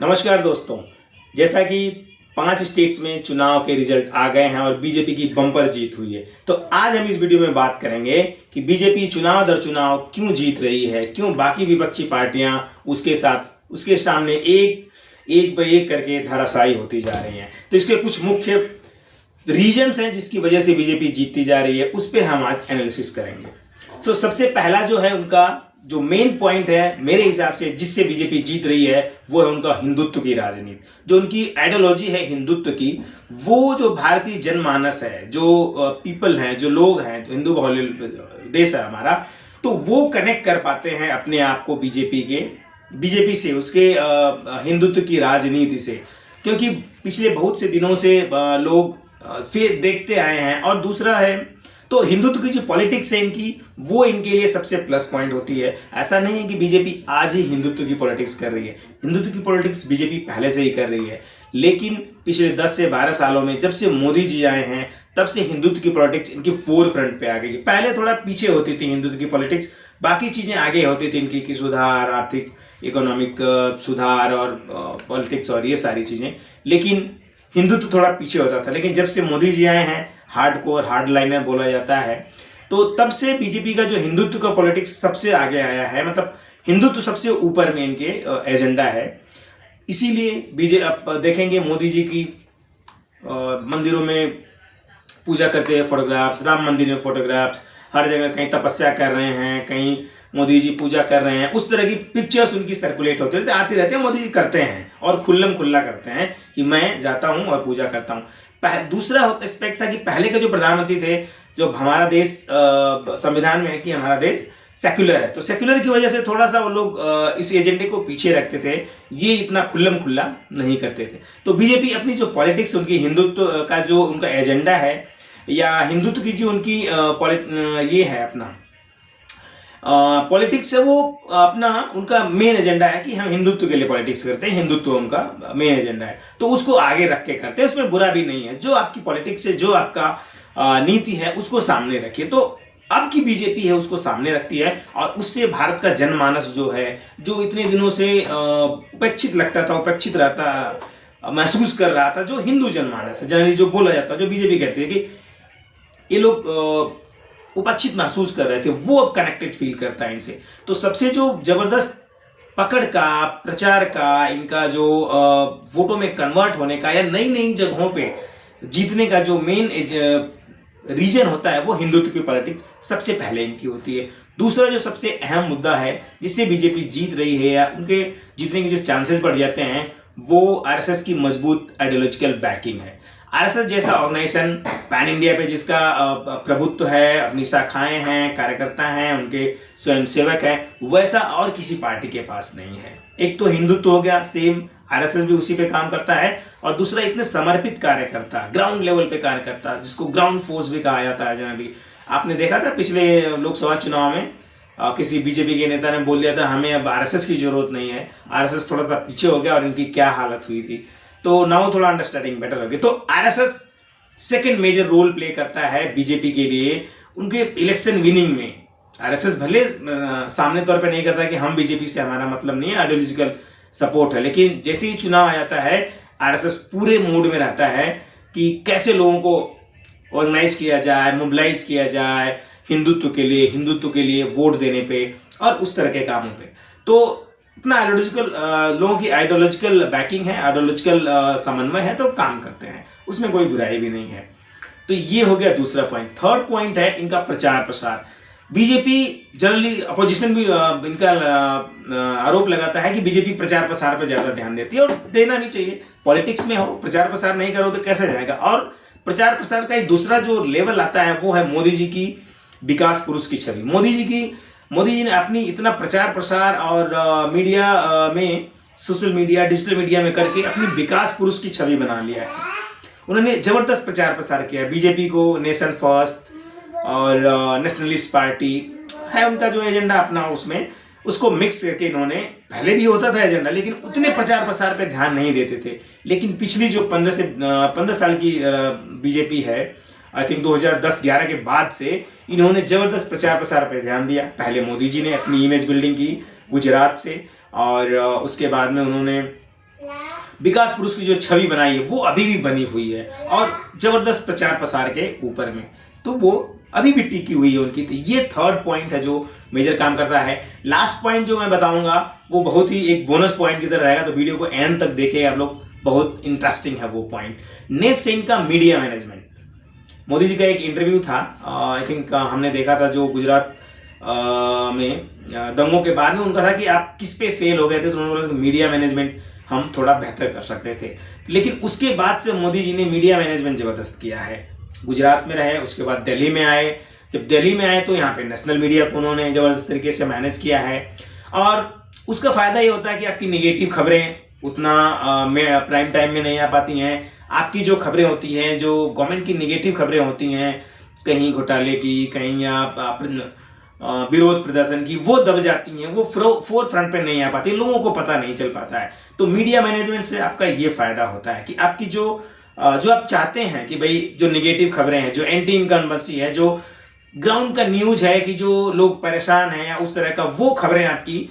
नमस्कार दोस्तों। जैसा कि 5 स्टेट्स में चुनाव के रिजल्ट आ गए हैं और बीजेपी की बम्पर जीत हुई है, तो आज हम इस वीडियो में बात करेंगे कि बीजेपी चुनाव दर चुनाव क्यों जीत रही है, क्यों बाकी विपक्षी पार्टियां उसके सामने एक बाय एक करके धराशायी होती जा रही हैं। तो इसके कुछ मुख्य रीजंस हैं जिसकी वजह से बीजेपी जीतती जा रही है, उस पर हम आज एनालिसिस करेंगे। सबसे पहला जो है उनका जो मेन पॉइंट है मेरे हिसाब से जिससे बीजेपी जीत रही है वो है उनका हिंदुत्व की राजनीति। जो उनकी आइडियोलॉजी है हिंदुत्व की, वो जो भारतीय जनमानस है, जो पीपल हैं, जो लोग हैं, जो हिंदू बहुल देश है हमारा, तो वो कनेक्ट कर पाते हैं अपने आप को बीजेपी से, उसके हिंदुत्व की राजनीति से, क्योंकि पिछले बहुत से दिनों से लोग फिर देखते आए हैं। और दूसरा है तो हिंदुत्व की जो पॉलिटिक्स है इनकी, वो इनके लिए सबसे प्लस पॉइंट होती है। ऐसा नहीं है कि बीजेपी आज ही हिंदुत्व की पॉलिटिक्स कर रही है, हिंदुत्व की पॉलिटिक्स बीजेपी पहले से ही कर रही है, लेकिन पिछले 10 से 12 सालों में जब से मोदी जी आए हैं तब से हिंदुत्व की पॉलिटिक्स इनकी फोर फ्रंट पे आ गई। पहले थोड़ा पीछे होती थी हिंदुत्व की पॉलिटिक्स, बाकी चीजें आगे होती थी इनकी कि सुधार, आर्थिक इकोनॉमिक सुधार और पॉलिटिक्स और ये सारी चीजें, लेकिन हिंदुत्व थोड़ा पीछे होता था। लेकिन जब से मोदी जी आए हैं, हार्डकोर हार्डलाइनर बोला जाता है, तो तब से बीजेपी का जो हिंदुत्व का पॉलिटिक्स सबसे आगे आया है, मतलब हिंदुत्व सबसे ऊपर में इनके एजेंडा है। इसीलिए आप देखेंगे मोदी जी की मंदिरों में पूजा करते हैं फोटोग्राफ्स, राम मंदिर में फोटोग्राफ्स, हर जगह कहीं तपस्या कर रहे हैं, कहीं मोदी जी पूजा कर रहे हैं, उस तरह की पिक्चर्स उनकी सर्कुलेट होती रहती, आती रहती है। मोदी जी करते हैं और खुल्लम खुल्ला करते हैं कि मैं जाता हूं और पूजा करता हूं। दूसरा एस्पेक्ट था कि पहले के जो प्रधानमंत्री थे, जो हमारा देश संविधान में है कि हमारा देश सेक्युलर है, तो सेक्युलर की वजह से थोड़ा सा वो लोग इस एजेंडे को पीछे रखते थे, ये इतना खुल्लम खुल्ला नहीं करते थे। तो बीजेपी अपनी जो पॉलिटिक्स, उनकी हिंदुत्व का जो उनका एजेंडा है, या हिंदुत्व की जो उनकी ये है अपना पॉलिटिक्स है, वो अपना उनका मेन एजेंडा है कि हम हिंदुत्व के लिए पॉलिटिक्स करते हैं, हिंदुत्व उनका मेन एजेंडा है, तो उसको आगे रख के करते हैं। उसमें बुरा भी नहीं है, जो आपकी पॉलिटिक्स है, जो आपका नीति है, उसको सामने रखिए। तो अब की बीजेपी है उसको सामने रखती है, और उससे भारत का जनमानस जो है, जो इतने दिनों से उपेक्षित लगता था, उपेक्षित रहता, महसूस कर रहा था, जो हिंदू जनमानस है, जनरली जो बोला जाता है, जो बीजेपी कहती है कि ये लोग उपेक्षित महसूस कर रहे थे, वो अब कनेक्टेड फील करता है इनसे। तो सबसे जो जबरदस्त पकड़ का, प्रचार का, इनका जो वोटों में कन्वर्ट होने का या नई नई जगहों पे जीतने का जो मेन रीजन होता है, वो हिंदुत्व की पॉलिटिक्स सबसे पहले इनकी होती है। दूसरा जो सबसे अहम मुद्दा है जिससे बीजेपी जीत रही है या उनके जीतने के जो चांसेस बढ़ जाते हैं, वो आरएसएस की मजबूत आइडियोलॉजिकल बैकिंग है। आरएसएस जैसा ऑर्गेनाइजेशन पैन इंडिया पे जिसका प्रभुत्व है, अपनी शाखाएं हैं, कार्यकर्ता हैं, उनके स्वयंसेवक हैं, वैसा और किसी पार्टी के पास नहीं है। एक तो हिंदुत्व हो गया, सेम आरएसएस भी उसी पे काम करता है, और दूसरा इतने समर्पित कार्यकर्ता, ग्राउंड लेवल पे कार्यकर्ता, जिसको ग्राउंड फोर्स भी कहा जाता है जनरली। आपने देखा था पिछले लोकसभा चुनाव में किसी बीजेपी के नेता ने बोल दिया था हमें अब आरएसएस की जरूरत नहीं है, आरएसएस थोड़ा सा पीछे हो गया, और इनकी क्या हालत हुई थी। तो नाउ थोड़ा अंडरस्टैंडिंग बेटर होगी। तो RSS second major role play करता है बीजेपी के लिए उनके इलेक्शन विनिंग में। आरएसएस भले सामने तौर पे नहीं करता कि हम बीजेपी से हमारा मतलब नहीं है, आइडियोलॉजिकल सपोर्ट है, लेकिन जैसे ही चुनाव आ जाता है आरएसएस पूरे मूड में रहता है कि कैसे लोगों को ऑर्गेनाइज किया जाए, मोबिलाइज किया जाए हिंदुत्व के लिए वोट देने पे और उस तरह के कामों पे। तो इतना आइडियोलॉजिकल लोगों की आइडियोलॉजिकल बैकिंग है, आइडियोलॉजिकल समन्वय है, तो काम करते हैं, उसमें कोई बुराई भी नहीं है। तो ये हो गया दूसरा पॉइंट। थर्ड पॉइंट है इनका प्रचार प्रसार। बीजेपी जनरली अपोजिशन भी इनका आरोप लगाता है कि बीजेपी प्रचार प्रसार पर ज्यादा ध्यान देती है, और देना भी चाहिए। पॉलिटिक्स में हो, प्रचार प्रसार नहीं करो तो कैसे जाएगा। और प्रचार प्रसार का एक दूसरा जो लेवल आता है वो है मोदी जी की विकास पुरुष की छवि। मोदी जी ने अपनी इतना प्रचार प्रसार और मीडिया में, सोशल मीडिया, डिजिटल मीडिया में करके अपनी विकास पुरुष की छवि बना लिया है। उन्होंने जबरदस्त प्रचार प्रसार किया बीजेपी को, नेशन फर्स्ट और नेशनलिस्ट पार्टी है उनका जो एजेंडा अपना, उसमें उसको मिक्स करके इन्होंने, पहले भी होता था एजेंडा, लेकिन उतने प्रचार प्रसार पे ध्यान नहीं देते थे। लेकिन पिछली जो 15 साल की बीजेपी है, आई थिंक 2010-11 के बाद से इन्होंने जबरदस्त प्रचार प्रसार पर ध्यान दिया। पहले मोदी जी ने अपनी इमेज बिल्डिंग की गुजरात से, और उसके बाद में उन्होंने विकास पुरुष की जो छवि बनाई है वो अभी भी बनी हुई है और जबरदस्त प्रचार प्रसार के ऊपर में, तो वो अभी भी टिकी हुई है उनकी। तो ये थर्ड पॉइंट है जो मेजर काम करता है। लास्ट पॉइंट जो मैं बताऊंगा वो बहुत ही एक बोनस पॉइंट की तरह रहेगा, तो वीडियो को एंड तक देखें आप लोग, बहुत इंटरेस्टिंग है वो पॉइंट। नेक्स्ट है इनका मीडिया मैनेजमेंट। मोदी जी का एक इंटरव्यू था, आई थिंक हमने देखा था, जो गुजरात में दंगों के बाद में उनका था कि आप किस पे फेल हो गए थे, तो उन्होंने बोला कि मीडिया मैनेजमेंट हम थोड़ा बेहतर कर सकते थे। लेकिन उसके बाद से मोदी जी ने मीडिया मैनेजमेंट जबरदस्त किया है। गुजरात में रहे, उसके बाद दिल्ली में आए, जब दिल्ली में आए तो यहाँ पे नेशनल मीडिया को उन्होंने जबरदस्त तरीके से मैनेज किया है। और उसका फायदा ये होता है कि आपकी निगेटिव खबरें उतना प्राइम टाइम में नहीं आ पाती हैं। आपकी जो खबरें होती हैं, जो गवर्नमेंट की निगेटिव खबरें होती हैं, कहीं घोटाले की, कहीं या विरोध प्रदर्शन की, वो दब जाती हैं, वो फोर फ्रंट पे नहीं आ पाती, लोगों को पता नहीं चल पाता है। तो मीडिया मैनेजमेंट से आपका ये फायदा होता है कि आपकी जो आप चाहते हैं कि भाई जो निगेटिव खबरें हैं, जो एंटी इनकम्बेंसी है, जो ग्राउंड का न्यूज है कि जो लोग परेशान हैं या उस तरह का, वो खबरें आपकी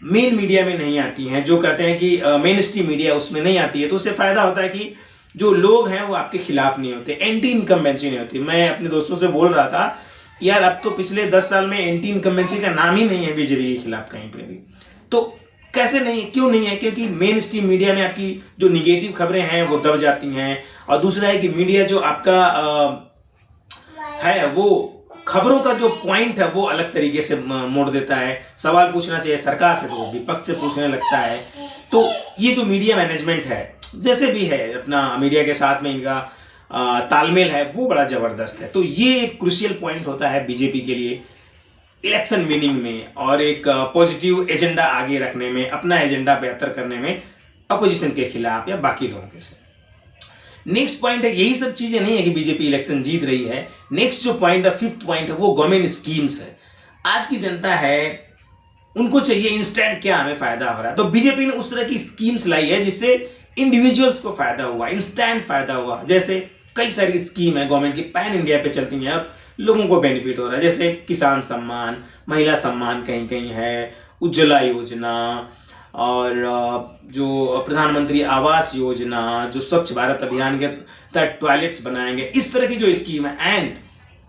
मेन मीडिया में नहीं आती हैं, जो कहते हैं कि मेन स्ट्रीम मीडिया उसमें नहीं आती है। तो उससे फायदा होता है कि जो लोग हैं वो आपके खिलाफ नहीं होते, एंटी इनकम्बेंसी नहीं होती। मैं अपने दोस्तों से बोल रहा था यार अब तो पिछले 10 साल में एंटी इनकम्बेंसी का नाम ही नहीं है बीजेपी के खिलाफ कहीं पे भी। तो कैसे नहीं, क्यों नहीं है? क्योंकि मेन स्ट्रीम मीडिया में आपकी जो निगेटिव खबरें हैं वो दब जाती हैं। और दूसरा है कि मीडिया जो आपका है वो खबरों का जो पॉइंट है वो अलग तरीके से मोड़ देता है। सवाल पूछना चाहिए सरकार से तो वो विपक्ष से पूछने लगता है। तो ये जो मीडिया मैनेजमेंट है, जैसे भी है अपना मीडिया के साथ में इनका तालमेल है, वो बड़ा जबरदस्त है। तो ये एक क्रूशियल पॉइंट होता है बीजेपी के लिए इलेक्शन विनिंग में और एक पॉजिटिव एजेंडा आगे रखने में, अपना एजेंडा बेहतर करने में अपोजिशन के खिलाफ या बाकी लोगों के साथ। नेक्स्ट पॉइंट है, यही सब चीजें नहीं है कि बीजेपी इलेक्शन जीत रही है। नेक्स्ट जो पॉइंट है, फिफ्थ पॉइंट है, वो गवर्नमेंट स्कीम्स है। आज की जनता है, उनको चाहिए इंस्टेंट क्या हमें फायदा हो रहा है, तो बीजेपी ने उस तरह की स्कीम्स लाई है जिससे इंडिविजुअल्स को फायदा हुआ, इंस्टेंट फायदा हुआ। जैसे कई सारी स्कीम है गवर्नमेंट की, पैन इंडिया पे चलती हैं और लोगों को बेनिफिट हो रहा है। जैसे किसान सम्मान, महिला सम्मान कहीं कहीं है, उज्ज्वला योजना, और जो प्रधानमंत्री आवास योजना, जो स्वच्छ भारत अभियान के तहत टॉयलेट्स बनाएंगे, इस तरह की जो स्कीम है, एंड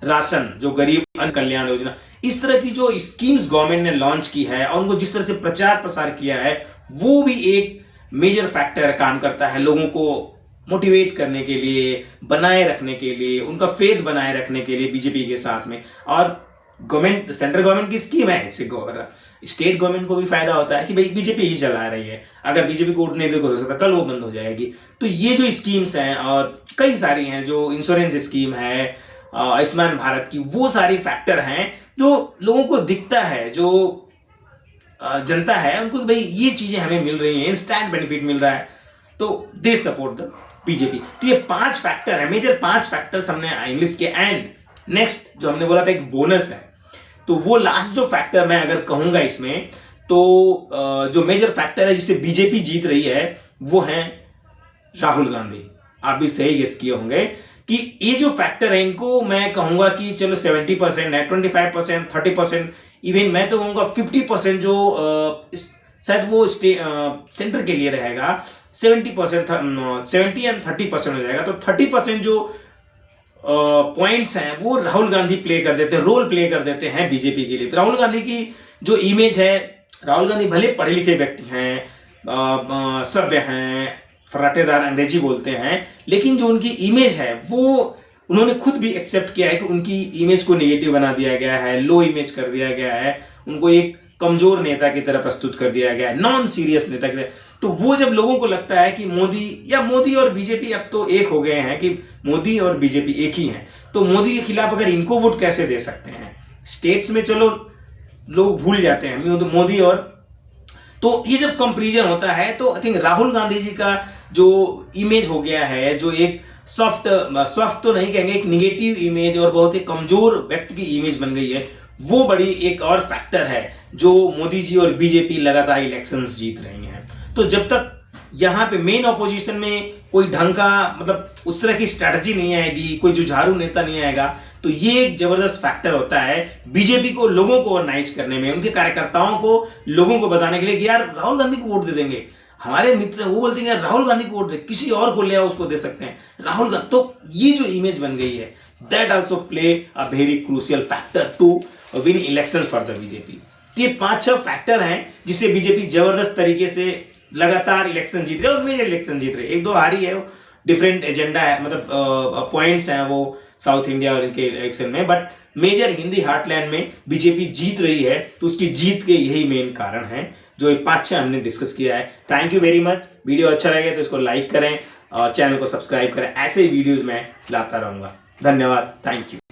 राशन, जो गरीब अन्न कल्याण योजना, इस तरह की जो स्कीम्स गवर्नमेंट ने लॉन्च की है और उनको जिस तरह से प्रचार प्रसार किया है, वो भी एक मेजर फैक्टर काम करता है लोगों को मोटिवेट करने के लिए, बनाए रखने के लिए, उनका फेथ बनाए रखने के लिए बीजेपी के साथ में। और गवर्नमेंट, सेंट्रल गवर्नमेंट की स्कीम है, इससे स्टेट गवर्नमेंट को भी फायदा होता है कि भाई बीजेपी ही चला रही है, अगर बीजेपी को उठने हो सकता कल वो बंद हो जाएगी। तो ये जो स्कीम्स हैं और कई सारी हैं, जो इंश्योरेंस स्कीम है, आयुष्मान भारत की, वो सारी फैक्टर हैं जो लोगों को दिखता है, जो जनता है उनको भाई ये चीजें हमें मिल रही हैं, इंस्टेंट बेनिफिट मिल रहा है, तो दे सपोर्ट द बीजेपी। तो ये 5 फैक्टर है, मेजर 5 फैक्टर्स हमने इंग्लिश के। एंड नेक्स्ट जो हमने बोला था एक बोनस है, तो वो लास्ट जो फैक्टर मैं अगर कहूंगा इसमें, तो जो मेजर फैक्टर है जिससे बीजेपी जीत रही है वो है राहुल गांधी। आप भी सही गेस किए होंगे कि ये जो फैक्टर है, इनको मैं कहूंगा कि चलो 70% है, 25%, 30%, इवन मैं तो कहूंगा 50% जो शायद वो सेंटर के लिए रहेगा, 70% 70 एंड 30% हो जाएगा। तो 30% जो पॉइंट्स हैं वो राहुल गांधी प्ले कर देते हैं, रोल प्ले कर देते हैं बीजेपी के लिए। तो राहुल गांधी की जो इमेज है, राहुल गांधी भले पढ़े लिखे व्यक्ति हैं, सभ्य हैं, फराटेदार अंग्रेजी बोलते हैं, लेकिन जो उनकी इमेज है वो उन्होंने खुद भी एक्सेप्ट किया है कि उनकी इमेज को नेगेटिव बना दिया गया है, लो इमेज कर दिया गया है, उनको एक कमजोर नेता की तरह प्रस्तुत कर दिया गया है, नॉन सीरियस नेता की तरह। तो वो जब लोगों को लगता है कि मोदी और बीजेपी अब तो एक हो गए हैं, कि मोदी और बीजेपी एक ही हैं, तो मोदी के खिलाफ अगर इनको वोट कैसे दे सकते हैं? स्टेट्स में चलो लोग भूल जाते हैं मोदी और, तो ये जब कंपैरिजन होता है तो आई थिंक राहुल गांधी जी का जो इमेज हो गया है, जो एक सॉफ्ट तो नहीं कहेंगे, एक निगेटिव इमेज और बहुत ही कमजोर व्यक्ति की इमेज बन गई है, वो बड़ी एक और फैक्टर है जो मोदी जी और बीजेपी लगातार इलेक्शंस जीत रही हैं। तो जब तक यहाँ पे मेन ऑपोजिशन में कोई ढंग का मतलब उस तरह की स्ट्रैटेजी नहीं आएगी, कोई जुझारू नेता नहीं आएगा, तो ये एक जबरदस्त फैक्टर होता है बीजेपी को लोगों को ऑर्गेनाइज करने में, उनके कार्यकर्ताओं को लोगों को बताने के लिए कि यार राहुल गांधी को वोट दे देंगे, हमारे मित्र वो बोलते हैं राहुल गांधी को वोट दे, किसी और को ले आओ उसको दे सकते हैं, राहुल गांधी। तो ये जो इमेज बन गई है, that also play a very crucial factor to win election for the BJP. ये 5-6 फैक्टर हैं जिससे बीजेपी जबरदस्त तरीके से लगातार इलेक्शन जीत रहे और मेजर इलेक्शन जीत रहे। 1-2 हारी है, डिफरेंट एजेंडा है, मतलब पॉइंट्स हैं वो साउथ इंडिया और इनके इलेक्शन में, बट मेजर हिंदी हार्टलैंड में बीजेपी जीत रही है। तो उसकी जीत के यही मेन कारण है जो ये 5-6 हमने डिस्कस किया है। Thank you very much. Video अच्छा लगे तो इसको लाइक करें और चैनल को सब्सक्राइब करें। ऐसे ही वीडियोज मैं लाता रहूंगा। धन्यवाद, थैंक यू।